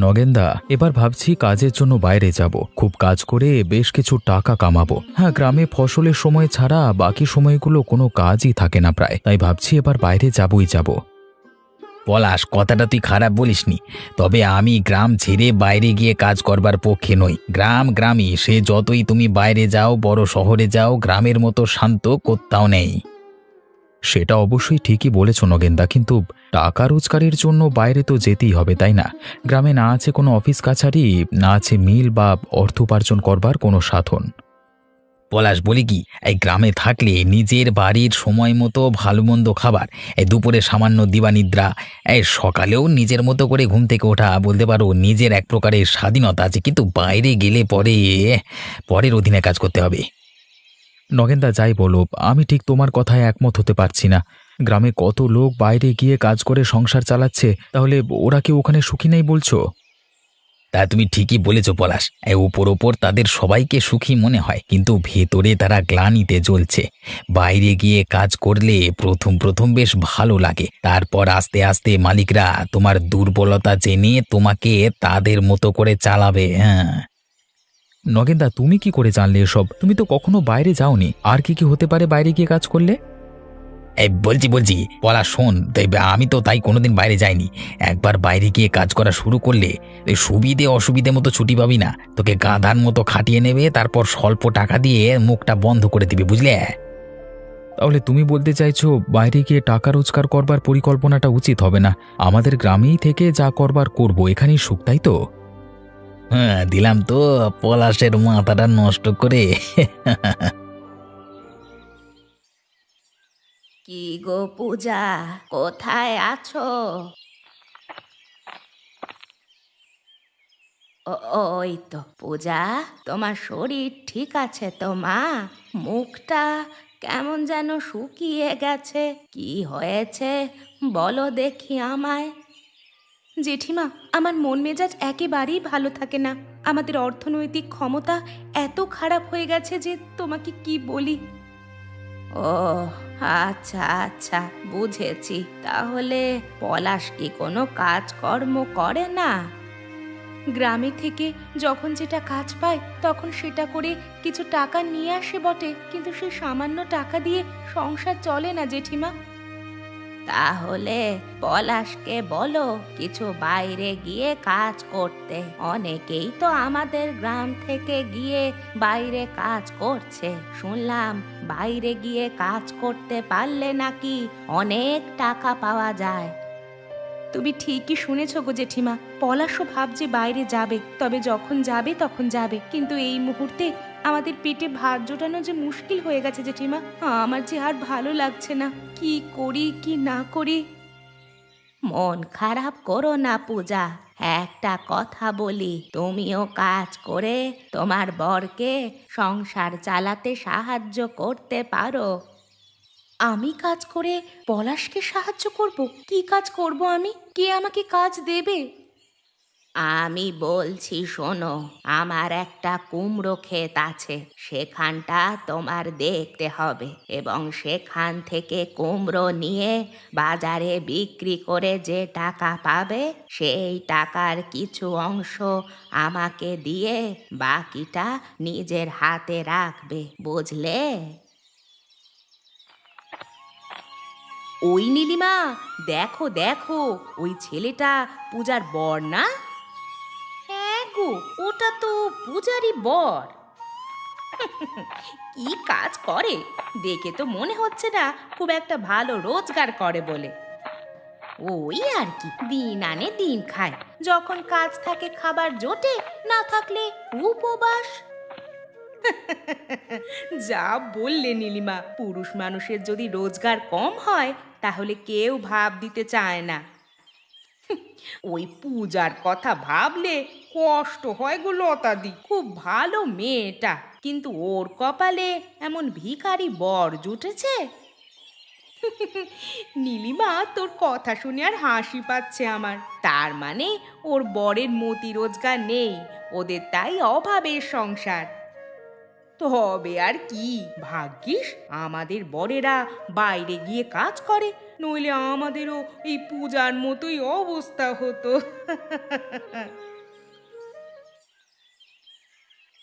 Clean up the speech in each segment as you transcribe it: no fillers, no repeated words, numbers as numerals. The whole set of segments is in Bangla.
নগেনদা, এবার ভাবছি কাজের জন্য বাইরে যাব। খুব কাজ করে বেশ কিছু টাকা কামাবো। গ্রামে ফসলের সময় ছাড়া বাকি সময়গুলো কোনো কাজই থাকে না প্রায়, তাই ভাবছি এবার বাইরে যাবই যাব। পলাশ, কথাটা তুই খারাপ বলিসনি। তবে আমি গ্রাম ছেড়ে বাইরে গিয়ে কাজ করবার পক্ষে নই। গ্রাম গ্রামই, সে যতই তুমি বাইরে যাও, বড় শহরে যাও, গ্রামের মতো শান্ত কোথাও নেই। সেটা অবশ্যই ঠিকই বলেছ নগেনদা, কিন্তু টাকা রোজগারের জন্য বাইরে তো যেতেই হবে, তাই না? গ্রামে না আছে কোনো অফিস কাছারি, না আছে মিল বা অর্থ উপার্জন করবার কোনো সাধন। পলাশ, বলি কি, এই গ্রামে থাকলে নিজের বাড়ির সময় মতো ভালো মন্দ খাবার, এই দুপুরে সামান্য দিবানিদ্রা, এই সকালেও নিজের মতো করে ঘুম থেকে ওঠা, বলতে পারো নিজের এক প্রকারের স্বাধীনতা আছে। কিন্তু বাইরে গেলে পরের অধীনে কাজ করতে হবে। নগেনদা, যাই বলো, আমি ঠিক তোমার কথায় একমত হতে পারছি না। গ্রামে কত লোক বাইরে গিয়ে কাজ করে সংসার চালাচ্ছে, তাহলে ওরা কি ওখানে সুখী নেই বলছো? তা তুমি ঠিকই বলেছ পলাশ। এই ওপর ওপর তাদের সবাইকে সুখী মনে হয়, কিন্তু ভেতরে তারা গ্লানিতে জ্বলছে। বাইরে গিয়ে কাজ করলে প্রথম প্রথম বেশ ভালো লাগে, তারপর আস্তে আস্তে মালিকরা তোমার দুর্বলতা জেনে তোমাকে তাদের মতো করে চালাবে। হ্যাঁ। নগেনদা, তুমি কি করে জানলে এসব? তুমি তো কখনো বাইরে যাওনি। আর কি কি হতে পারে বাইরে গিয়ে কাজ করলে? এই বলছি পলাশ, শোন, আমি তো তাই কোনোদিন বাইরে যাইনি। একবার বাইরে গিয়ে কাজ করা শুরু করলে এই সুবিধে অসুবিধে মতো ছুটি পাবি না। তোকে গাধার মতো খাটিয়ে নেবে, তারপর স্বল্প টাকা দিয়ে মুখটা বন্ধ করে দিবে, বুঝলে? তাহলে তুমি বলতে চাইছো বাইরে গিয়ে টাকা রোজগার করবার পরিকল্পনাটা উচিত হবে না? আমাদের গ্রামেই থেকে যা করবার করব, এখানেই সুখ, তাই তো? হ্যাঁ, দিলাম তো পলাশের মাথাটা নষ্ট করে। কি গো পূজা, কোথায় আছো? ওই তো পূজা, তোমার শরীর ঠিক আছে তো মা? মুখটা কেমন যেন শুকিয়ে গেছে, কি হয়েছে বলো দেখি আমায়। জেঠিমা, আমার মন মেজাজ একেবারেই ভালো থাকে না। আমাদের অর্থনৈতিক ক্ষমতা এত খারাপ হয়ে গেছে যে তোমাকে কি বলি। ও আচ্ছা আচ্ছা, বুঝেছি। তাহলে পলাশ কি কোনো কাজকর্ম করে না? গ্রামে থেকে যখন যেটা কাজ পায় তখন সেটা করে কিছু টাকা নিয়ে আসে বটে, কিন্তু সেই সামান্য টাকা দিয়ে সংসার চলে না জেঠিমা। তাহলে পলাশকে বলো কিছু বাইরে গিয়ে কাজ করতে। অনেকেই তো আমাদের গ্রাম থেকে গিয়ে বাইরে কাজ করছে। শুনলাম বাইরে গিয়ে কাজ করতে পারলে নাকি অনেক টাকা পাওয়া যায়। তুমি ঠিকই শুনেছো গো জেঠিমা, পলাশও ভাবছে বাইরে যাবে, তবে যখন যাবে তখন যাবে। কিন্তু এই মুহূর্তে আমাদের পেটে ভাত জোটানো যে মুশকিল হয়ে গেছে জেঠিমা। আমার যে আর ভালো লাগছে না, কি করি কি না করি। মন খারাপ করো না পূজা, একটা কথা বলি, তুমিও কাজ করে তোমার বরকে সংসার চালাতে সাহায্য করতে পারো। আমি কাজ করে পলাশকে সাহায্য করব? কি কাজ করব আমি? কে আমাকে কাজ দেবে? আমি বলছি শোনো, আমার একটা কুমড়ো ক্ষেত আছে, সেখানটা তোমার দেখতে হবে এবং সেখান থেকে কুমড়ো নিয়ে বাজারে বিক্রি করে যে টাকা পাবে সেই টাকার কিছু অংশ আমাকে দিয়ে বাকিটা নিজের হাতে রাখবে, বুঝলে? ওই নীলিমা, দেখো দেখো, ওই ছেলেটা পূজার বর না? হ্যাঁ গো, ওটা তো পূজারই বর। কি কাজ করে দেখে তো মনে হচ্ছে না খুব একটা ভালো রোজগার করে বলে। ওই আর কি, দিন আনে দিন খায়। যখন কাজ থাকে খাবার জোটে, না থাকলে উপবাস। যা বললে নীলিমা, পুরুষ মানুষের যদি রোজগার কম হয় তাহলে কেউ ভাব দিতে চায় না। ওই পূজার কথা ভাবলে কষ্ট হয় গো লতাদি। খুব ভালো মেয়েটা, কিন্তু ওর কপালে এমন ভিখারি বর জুটেছে। নীলিমা, তোর কথা শুনে আর হাসি পাচ্ছে আমার। তার মানে ওর বরের মতি রোজগার নেই, ওদের তাই অভাবের সংসার। তবে আর কি, ভাগ্যিস আমাদের বরেরা বাইরে গিয়ে কাজ করে, নইলে আমাদেরও এই পূজার মতোই অবস্থা হতো।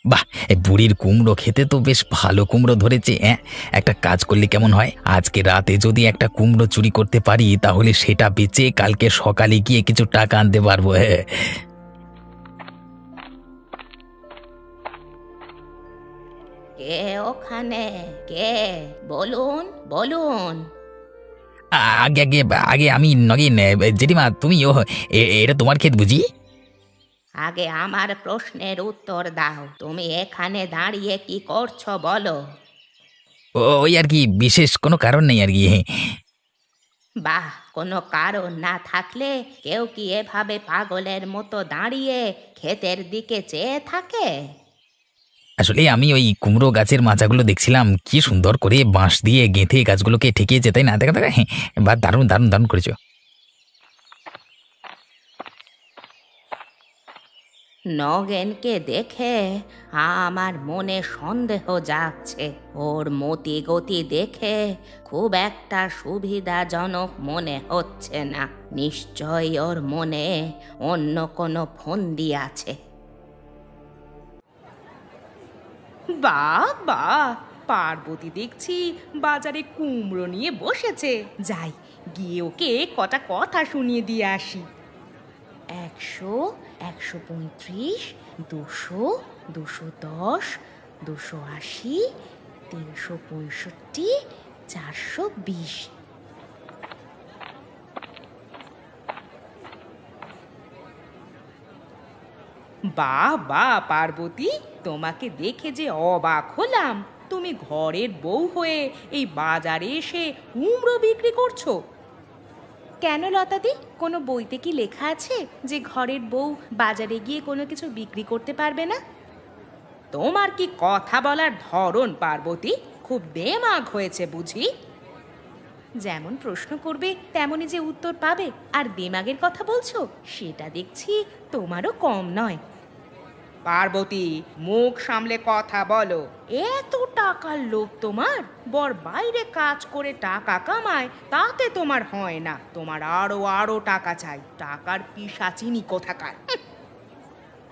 বাহ, এই বুড়ির কুমড়ো খেতে তো বেশ ভালো কুমড়ো ধরেছে। হ্যাঁ, একটা কাজ করলে কেমন হয়, আজকে রাতে যদি একটা কুমড়ো চুরি করতে পারি তাহলে সেটা বেচে কালকে সকালে গিয়ে কিছু টাকা আনতে পারবো। হ্যাঁ, কে ওখানে? কে? বলুন বলুন। আগে আগে আগে আমি নগেন। জেঠিমা তুমি এটা তোমার ক্ষেত বুঝি? আগে আমার প্রশ্নের উত্তর দাও। তুমি এখানে দাঁড়িয়ে কি করছো বলো? ওই আর কি, বিশেষ কোনো কারণ নেই আর কি। বাহ, কোনো কারণ না থাকলে কেউ কি এভাবে পাগলের মতো দাঁড়িয়ে ক্ষেতের দিকে চেয়ে থাকে? আসলে আমি ওই কুমড়ো গাছের মাচাগুলো দেখছিলাম, কি সুন্দর করে বাঁশ দিয়ে গেঁথে গাছগুলোকে ঠেকিয়েছে, তাই না? দেখা দেখা, হ্যাঁ, বা দারুণ দারুণ দারুণ করেছো। নগেনকে দেখে আমার মনে সন্দেহ জাগছে। ওর মতি গতি দেখে খুব একটা সুবিধাজনক মনে হচ্ছে না। নিশ্চয়ই ওর মনে অন্য কোনো ফন্দি আছে। বাহ বাহ, পার্বতী দেখছি বাজারে কুমড়ো নিয়ে বসেছে। যাই, গিয়ে ওকে কটা কথা শুনিয়ে দিয়ে আসি। 100, 135, 200, 210, 280, 365, 420। বাহ বাহ পার্বতী, তোমাকে দেখে যে অবাক হলাম। তুমি ঘরের বউ হয়ে এই বাজারে এসে কুমড়ো বিক্রি করছো? কেন লতাদি, কোনো বইতে কি লেখা আছে যে ঘরের বউ বাজারে গিয়ে কোনো কিছু বিক্রি করতে পারবে না? তোমার কি কথা বলার ধরন পার্বতী, খুব দেমাগ হয়েছে বুঝি? যেমন প্রশ্ন করবে তেমনই যে উত্তর পাবে, আর দেমাগের কথা বলছো সেটা দেখছি তোমারও কম নয়। পার্বতী, মুখ সামলে কথা বলো। এত টাকার লোভ তোমার? বর বাইরে কাজ করে টাকা কামায়, তাতে তোমার হয় না, তোমার আরো আরো টাকা চাই। টাকার পিশাচিনি কোথাকার।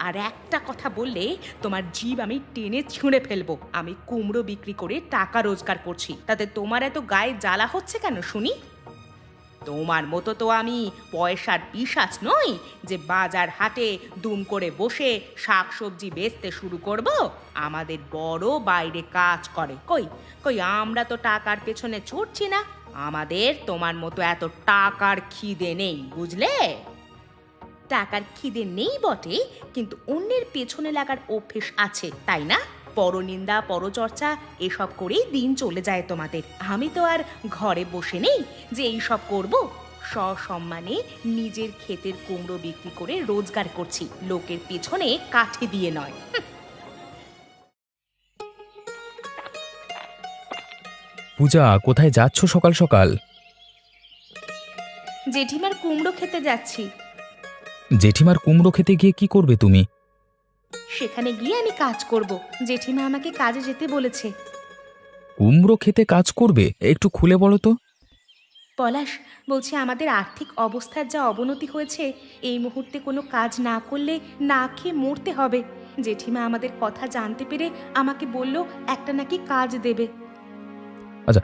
আর একটা কথা বললে তোমার জিভ আমি টেনে ছুঁড়ে ফেলবো। আমি কুমড়ো বিক্রি করে টাকা রোজগার করছি, তাতে তোমার এত গায়ে জ্বালা হচ্ছে কেন শুনি? তোমার মতো তো আমি পয়সার পিশাচ নই যে বাজার হাটে দুম করে বসে শাকসবজি বেচতে শুরু করব। আমাদের বড় বাইরে কাজ করে। কই কই আমরা তো টাকার পেছনে ছুটছি না। আমাদের তোমার মতো এত টাকার খিদে নেই, বুঝলে? টাকার খিদে নেই বটে, কিন্তু অন্যের পেছনে লাগার অভ্যেস আছে, তাই না? পরনিন্দা পরচর্চা এসব করেই দিন চলে যায় তোমাদের। আমি তো আর ঘরে বসে নেই যে এইসব করব। সসম্মানে নিজের ক্ষেতের কুমড়ো বিক্রি করে রোজগার করছি, লোকের পেছনে কাঠি দিয়ে নয়। পূজা, কোথায় যাচ্ছ সকাল সকাল? জেঠিমার কুমড়ো খেতে যাচ্ছি। জেঠিমার কুমড়ো খেতে গিয়ে কি করবে তুমি? সেখানে গিয়ে আমি কাজ করব। জেঠিমা আমাকে কাজে যেতে বলেছে। কুমড়ো খেতে কাজ করবে? একটু খুলে বলো তো। পলাশ, বলছি আমাদের আর্থিক অবস্থার যা অবনতি হয়েছে, এই মুহূর্তে কোনো কাজ না করলে না খেয়ে মরতে হবে। জেঠিমা আমাদের কথা জানতে পেরে আমাকে বলল একটা নাকি কাজ দেবে। আচ্ছা,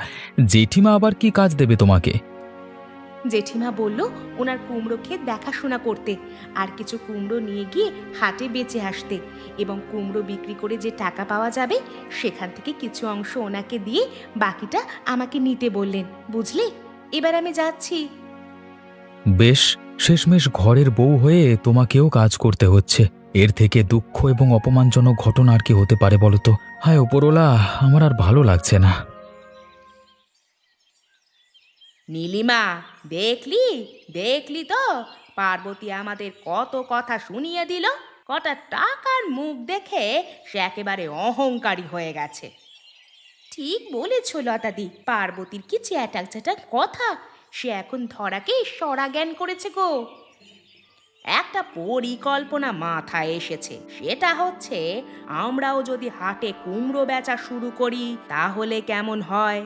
জেঠিমা আবার কি কাজ দেবে তোমাকে? জেঠিমা বলল ওনার কুমড়ো ক্ষেত দেখাশোনা করতে, আর কিছু কুমড়ো নিয়ে গিয়ে হাটে বেচে আসতে, এবং কুমড়ো বিক্রি করে যে টাকা পাওয়া যাবে সেখান থেকে কিছু অংশ ওনাকে দিয়ে বাকিটা আমাকে নিতে বললেন। বুঝলে? এবার আমি যাচ্ছি। বেশ, শেষমেশ ঘরের বউ হয়ে তোমাকেও কাজ করতে হচ্ছে। এর থেকে দুঃখ এবং অপমানজনক ঘটনা আর কি হতে পারে বলো তো? হায় ওপরওয়ালা, আমার আর ভালো লাগছে না। নীলিমা, দেখলি দেখলি তো পার্বতী আমাদের কত কথা শুনিয়ে দিল। কটা টাকার মুখ দেখে সে একেবারে অহংকারী হয়ে গেছে। ঠিক বলেছ লতাদি, পার্বতীর কি চ্যাটাক চ্যাটাক কথা। সে এখন ধরাকে সরা জ্ঞান করেছে গো। একটা পরিকল্পনা মাথায় এসেছে, সেটা হচ্ছে আমরাও যদি হাটে কুমড়ো বেচা শুরু করি তাহলে কেমন হয়?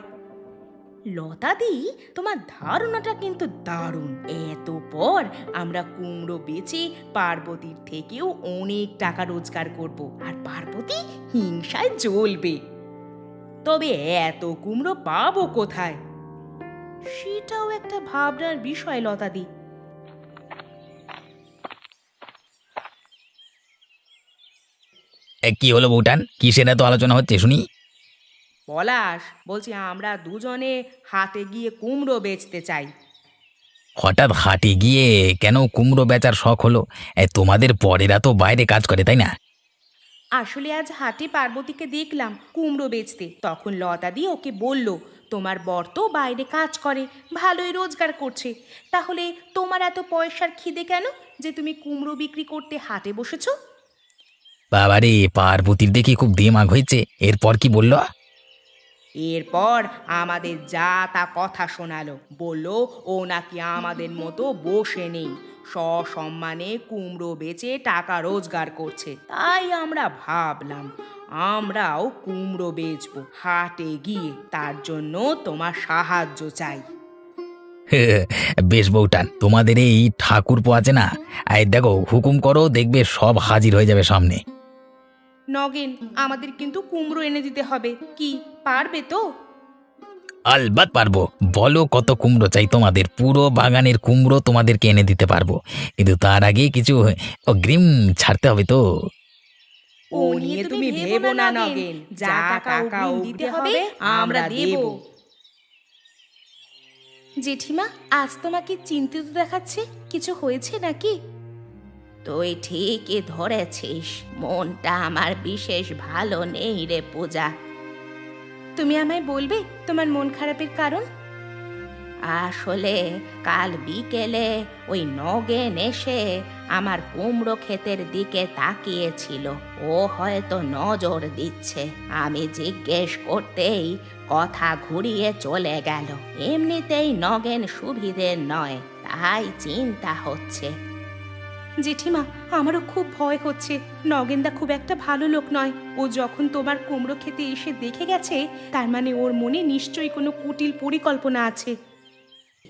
লতাদি, তোমার ধারণাটা কিন্তু দারুণ। এত পর আমরা কুমড়ো বেচে পার্বতীর থেকেও অনেক টাকা রোজগার করব, আর পার্বতী হিংসায় জ্বলবে। তবে এত কুমড়ো পাবো কোথায়? সেটাও একটা ভাবনার বিষয় লতাদি। কি হলো বউটান, কিসের এত আলোচনা হচ্ছে শুনি? পলাশ, বলছি আমরা দুজনে হাটে গিয়ে কুমড়ো বেচতে চাই। হঠাৎ হাটে গিয়ে কেন কুমড়ো বেচার শখ হলো? তোমাদের পরেরা তো বাইরে কাজ করে, তাই না? আসলে আজ হাটে পার্বতীকে দেখলাম কুমড়ো বেচতে, তখন লতাদি ওকে বলল, তোমার বর তো বাইরে কাজ করে, ভালোই রোজগার করছে, তাহলে তোমার এত পয়সার খিদে কেন যে তুমি কুমড়ো বিক্রি করতে হাটে বসেছো? বাবারে, পার্বতীর দেখি খুব দিমাগ হয়েছে। এরপর কি বললো? এরপর আমাদের যা তা কথা শোনালো, বলল ও নাকি আমাদের মতো বসে নেই, সসম্মানে কুমড়ো বেচে টাকা রোজগার করছে। তাই আমরা ভাবলাম আমরাও কুমড়ো বেচবো হাটে গিয়ে, তার জন্য তোমার সাহায্য চাই। বেশ বউটান, তোমাদের এই ঠাকুরপো আছে না, এই দেখো হুকুম করো, দেখবে সব হাজির হয়ে যাবে সামনে। নগেন, আমাদের কিন্তু কুমড়ো এনে দিতে হবে, কি পারবে তো? আলবাত পারবো। বলো কত কুমড়ো চাই তোমাদের? পুরো বাগানের কুমড়ো তোমাদেরকে এনে দিতে পারবো, কিন্তু তার আগে কিছু অগ্রিম ছাড়তে হবে তো। ও নিয়ে তুমি ভেবো না নগেন, যা টাকা অগ্রিম দিতে হবে আমরা দেব। জেঠিমা, আজ তোমাকে চিন্তিত দেখাচ্ছে, কিছু হয়েছে নাকি? তুই ঠিকই ধরেছিস, মনটা আমার বিশেষ ভালো নেই রে পূজা। তুমি আমায় বলবে তোমার মন খারাপের কারণ? আসলে কাল বিকেলে ওই নগেন এসে আমার কুমড়ো ক্ষেতের দিকে তাকিয়েছিল, ও হয়তো নজর দিচ্ছে। আমি জিজ্ঞেস করতেই কথা ঘুরিয়ে চলে গেল। এমনিতেই নগেন সুবিধের নয়, তাই চিন্তা হচ্ছে। জেঠিমা, আমারও খুব ভয় হচ্ছে। নগেনদা খুব একটা ভালো লোক নয়। ও যখন তোমার কুমড়ো খেতে এসে দেখে গেছে, তার মানে ওর মনে নিশ্চয়ই কোনো কুটিল পরিকল্পনা আছে।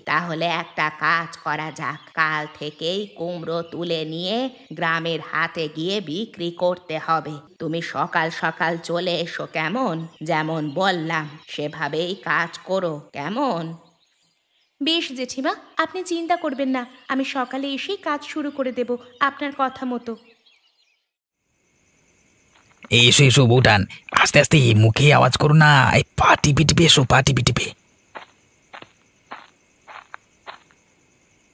তাহলে একটা কাজ করা যাক, কাল থেকেই কুমড়ো তুলে নিয়ে গ্রামের হাটে গিয়ে বিক্রি করতে হবে। তুমি সকাল সকাল চলে এসো কেমন? যেমন বললাম সেভাবেই কাজ করো, কেমন? বেশ জেঠিমা, আপনি চিন্তা করবেন না, আমি সকালে এসেই কাজ শুরু করে দেব আপনার কথা মতো। এসো এসো বউটান, আস্তে আস্তে, মুখে আওয়াজ করো না, এই পা টিপে টিপে এসো, পা টিপে টিপে।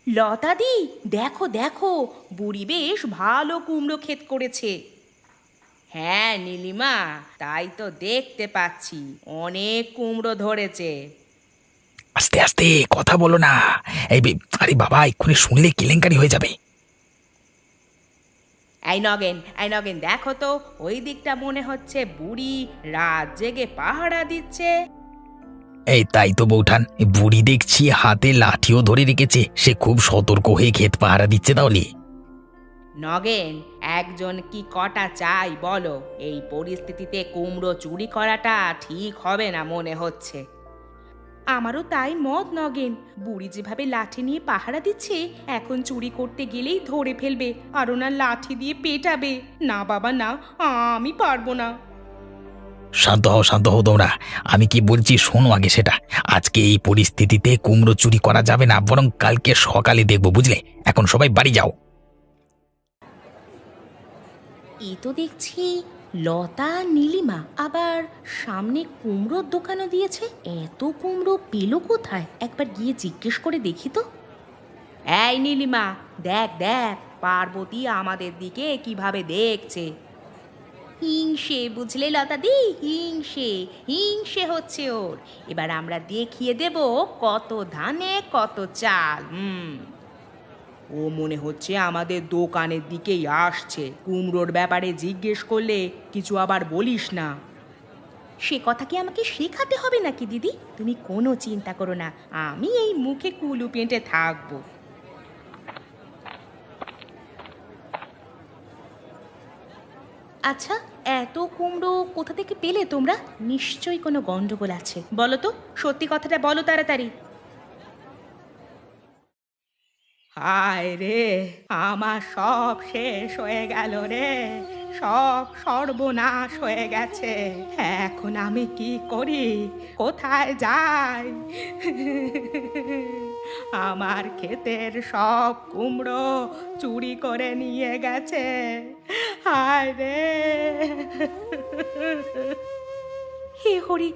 লতাদি, দেখো দেখো, বুড়ি বেশ ভালো কুমড়ো ক্ষেত করেছে। হ্যাঁ নীলিমা, তাই তো দেখতে পাচ্ছি, অনেক কুমড়ো ধরেছে। আস্তে আস্তে কথা বলো না, আরে বাবা, এক্ষুনি শুনলে কেলেঙ্কারি হয়ে যাবে। এই নগেন দেখো তো, ওই দিকটা মনে হচ্ছে বুড়ি রাত জেগে পাহারা দিচ্ছে। এই তাই তো বউঠান, বুড়ি দেখছি হাতে লাঠিও ধরে রেখেছে, সে খুব সতর্ক হয়ে ক্ষেত পাহারা দিচ্ছে তাহলে। নগেন, একজন কি কটা চাই বলো? এই পরিস্থিতিতে কুমড়ো চুরি করাটা ঠিক হবে না মনে হচ্ছে। আমারও তাই মত নগেন। বুড়ি যেভাবে লাঠি নিয়ে পাহারা দিচ্ছে, এখন চুরি করতে গেলেই ধরে ফেলবে, আর ওনার লাঠি দিয়ে পেটাবে। না বাবা না, আমি পারবো না। শান্ত হও তোমরা, আমি কি বলছি শোনো আগে সেটা। আজকে এই পরিস্থিতিতে কুমড়ো চুরি করা যাবে না, বরং কালকে সকালে দেখবো, বুঝলে? এখন সবাই বাড়ি যাও। এ তো দেখছি লতা নীলিমা আবার সামনে কুমড়োর দোকানও দিয়েছে। এত কুমড়ো পেলো কোথায়? একবার গিয়ে জিজ্ঞেস করে দেখি তো। এই নীলিমা, দেখ দেখ, পার্বতী আমাদের দিকে কিভাবে দেখছে। হিংসে, বুঝলে লতাদি, হিংসে হিংসে হচ্ছে ওর। এবার আমরা দেখিয়ে দেব কত ধানে কত চাল। ও মনে হচ্ছে আমাদের দোকানের দিকেই আসছে। কুমড়োর ব্যাপারে জিজ্ঞেস করলে কিছু আবার বলিস না। সে কথা কি আমাকে শেখাতে হবে নাকি দিদি? তুমি কোনো চিন্তা করো না, আমি এই মুখে কুলু পেঁটে থাকবো। আচ্ছা, এত কুমড়ো কোথা থেকে পেলে তোমরা? নিশ্চয়ই কোনো গন্ডগোল আছে। বলো তো, সত্যি কথাটা বলো তাড়াতাড়ি। হায় রে, আমার সব শেষ হয়ে গেল রে, সব সর্বনাশ হয়ে গেছে। এখন আমি কি করি, কোথায় যাই? আমার ক্ষেতের সব কুমড়ো চুরি করে নিয়ে গেছে। হায় রে। হে হরি,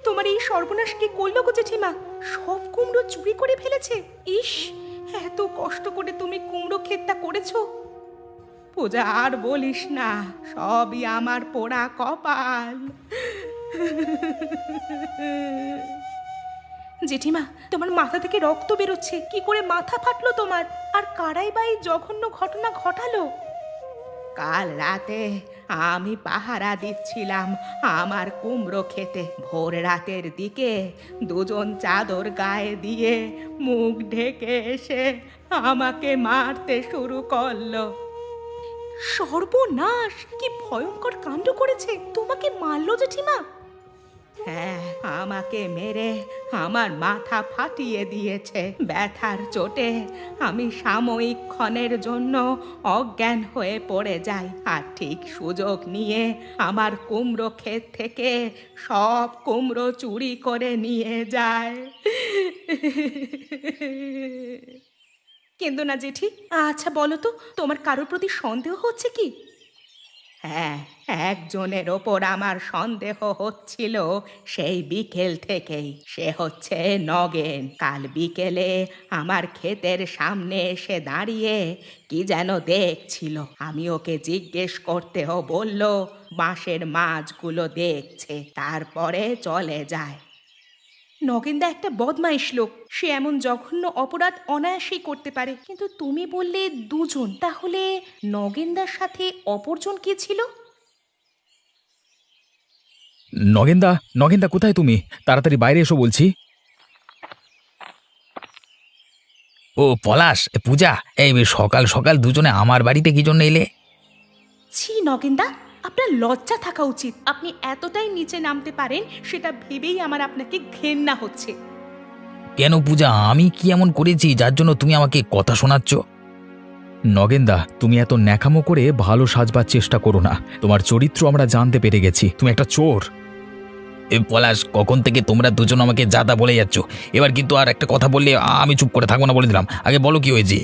তোমার এই সর্বনাশ কি করলো গো জেঠিমা? সব কুমড়ো চুরি করে ফেলেছে। ইস, এত কষ্ট করে তুমি কুমড়ো ক্ষেতটা করেছো। পূজা, আর বলিস না, সবই আমার পোড়া কপাল। জেঠিমা, তোমার মাথা থেকে রক্ত বেরোচ্ছে। কি করে মাথা ফাটলো তোমার? আর কারাই বা এই জঘন্য ঘটনা ঘটালো? কাল রাতে আমি পাহারা দিচ্ছিলাম আমার কুমড়ো খেতে। ভোর রাতের দিকে দুজন চাদর গায়ে দিয়ে মুখ ঢেকে এসে আমাকে মারতে শুরু করলো। সর্বনাশ! কি ভয়ঙ্কর কাণ্ড করেছে! তোমাকে মারলো জেঠিমা? হ্যাঁ, আমাকে মেরে আমার মাথা ফাটিয়ে দিয়েছে। ব্যথার চোটে আমি সাময়িক ক্ষণের জন্য অজ্ঞান হয়ে পড়ে যাই, আর ঠিক সুযোগ নিয়ে আমার কুমড়ো ক্ষেত থেকে সব কুমড়ো চুরি করে নিয়ে যায়। কেঁদো না জেঠি। আচ্ছা বলো তো, তোমার কারোর প্রতি সন্দেহ হচ্ছে কি? হ্যাঁ, একজনের ওপর আমার সন্দেহ হচ্ছিল সেই বিকেল থেকেই। সে হচ্ছে নগেন। কাল বিকেলে আমার ক্ষেতের সামনে এসে দাঁড়িয়ে কি যেন দেখছিল। আমি ওকে জিজ্ঞেস করতেও বলল বাঁশের মাছগুলো দেখছে, তারপরে চলে যায়। নগেনদা একটা বদমাইশ লোক। সে এমন জঘন্য অপরাধ অনায়াসেই করতে পারে। কিন্তু তুমি বললে দুজন, তাহলে নগেনদার সাথে অপরজন কে ছিল? নগেনদা, নগেনদা কোথায় তুমি? তাড়াতাড়ি বাইরে এসো বলছি। ও পলাশ, পূজা, এই সকাল সকাল দুজনে আমার বাড়িতে কি জন্য এলে? ছি নগেনদা, আপনার লজ্জা থাকা উচিত। আপনি এতটাই নিচে নামতে পারেন সেটা ভেবেই আমার আপনাকে ঘেন্না হচ্ছে। কেন পূজা, আমি কি এমন করেছি যার জন্য তুমি আমাকে কথা শোনাচ্ছ? নগেনদা, তুমি এত ন্যাকামো করে ভালো সাজবার চেষ্টা করো না। তোমার চরিত্র আমরা জানতে পেরে গেছি, তুমি একটা চোর। এ পলাশ, কখন থেকে তোমরা দুজন আমাকে যা তা বলে যাচ্ছ। এবার কিন্তু আর একটা কথা বললে আমি চুপ করে থাকবো না, বলে দিলাম। আগে বলো কি হয়েছে।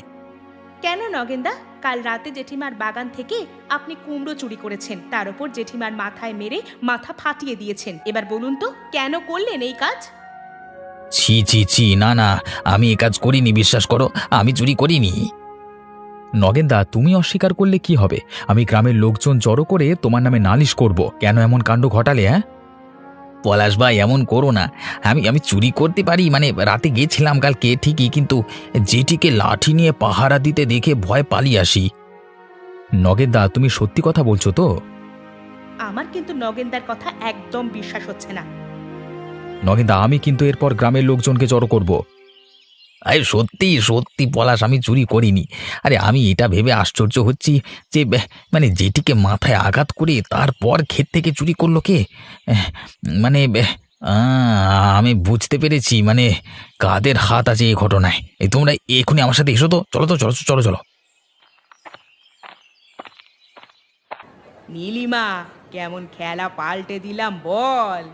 কেন নগেনদা? কাল রাতে জেঠিমার বাগান থেকে আপনি কুমড়ো চুরি করেছেন, তার উপর জেঠিমার মাথায় মেরে মাথা ফাটিয়ে দিয়েছেন। এবার বলুন তো, কেন করলেন এই কাজ? ছি ছি ছি, না না, আমি এ কাজ করিনি, বিশ্বাস করো, আমি চুরি করিনি। নগেনদা, তুমি অস্বীকার করলে কি হবে? আমি গ্রামের লোকজন জড়ো করে তোমার নামে নালিশ করব। কেন এমন কাণ্ড ঘটালে? হ্যাঁ পলাশ ভাই, এমন করো না। আমি আমি চুরি করতে পারি, মানে রাতে গেছিলাম কালকে ঠিকই, কিন্তু যেটিকে লাঠি নিয়ে পাহারা দিতে দেখে ভয় পালিয়ে আসি। নগেনদা, তুমি সত্যি কথা বলছো তো? আমার কিন্তু নগেনদার কথা একদম বিশ্বাস হচ্ছে না। নগেনদা, আমি কিন্তু এরপর গ্রামের লোকজনকে জড়ো করব। আরে সত্যি সত্যি পলাশ, আমি চুরি করিনি। আরে আমি এটা ভেবে আশ্চর্য হচ্ছি যে মানে যেটিকে মাথায় আঘাত করে তারপর ক্ষেত থেকে চুরি করলো কে? মানে আমি বুঝতে পেরেছি, মানে কাদের হাত আছে এই ঘটনায়। এই তোমরা এখনই আমার সাথে এসো তো, চলো তো, চলো চলো চলো। নীলিমা, কেমন খেলা পাল্টে দিলাম বল।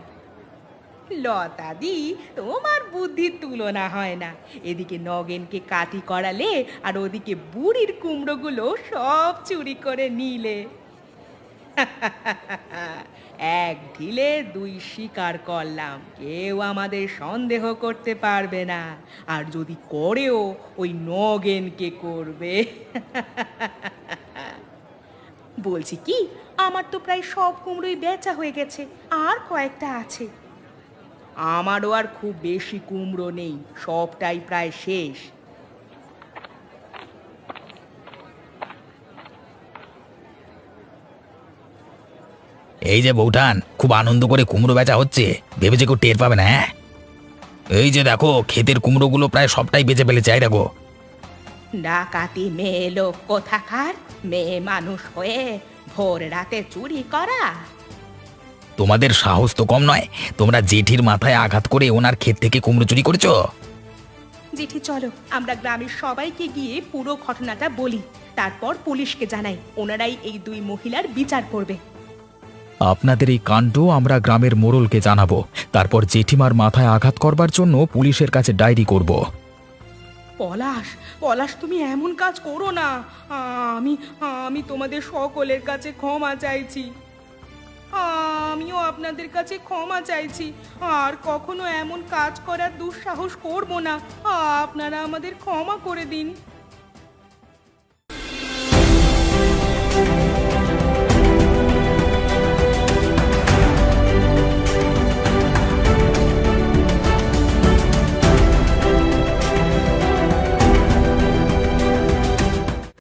লতাদি, তোমার বুদ্ধির তুলনা হয় না। এদিকে নগেনকে কাঠি করালে, আর ওদিকে বুড়ির কুমড়োগুলো সব চুরি করে নিলে। এক ঢিলে দুই শিকার করলাম। কেউ আমাদের সন্দেহ করতে পারবে না, আর যদি করেও ওই নগেনকে করবে। বলছি কি, আমার তো প্রায় সব কুমড়োই বেচা হয়ে গেছে, আর কয়েকটা আছে। আমারও আর খুব বেশি কুমড়ো নেই, সবটাই প্রায় শেষ। এই যে বৌঠান, খুব আনন্দ করে কুমড়ো বেচা হচ্ছে, ভেবেছে কেউ টের পাবে না? হ্যাঁ, এই যে দেখো, ক্ষেতের কুমড়োগুলো প্রায় সবটাই বেচে ফেলেছে। এই দেখো। ডাকাতি মেয়ে লোক কোথাকার, মেয়ে মানুষ হয়ে ভোর রাতে চুরি করা? তোমাদের সাহস তো কম নয়, তোমরা জেঠির মাথায় আঘাত করে ওনার ক্ষেত থেকে কুমড়ো চুরি করেছো। জেঠি চলো আমরা গ্রামের সবাইকে গিয়ে পুরো ঘটনাটা বলি, তারপর পুলিশকে জানাই, ওনারাই এই দুই মহিলার বিচার করবে। আপনাদের এই কাণ্ড আমরা গ্রামের মোড়লকে জানাবো, তারপর জেঠিমার মাথায় আঘাত করবার জন্য পুলিশের কাছে ডায়েরি করব। পলাশ, পলাশ তুমি এমন কাজ করো না। আমি আমি তোমাদের সকলের কাছে ক্ষমা চাইছি। আমিও আপনাদের কাছে ক্ষমা চাইছি, আর কখনো এমন কাজ করার দুঃসাহস করব না। আপনারা আমাদের ক্ষমা করে দিন।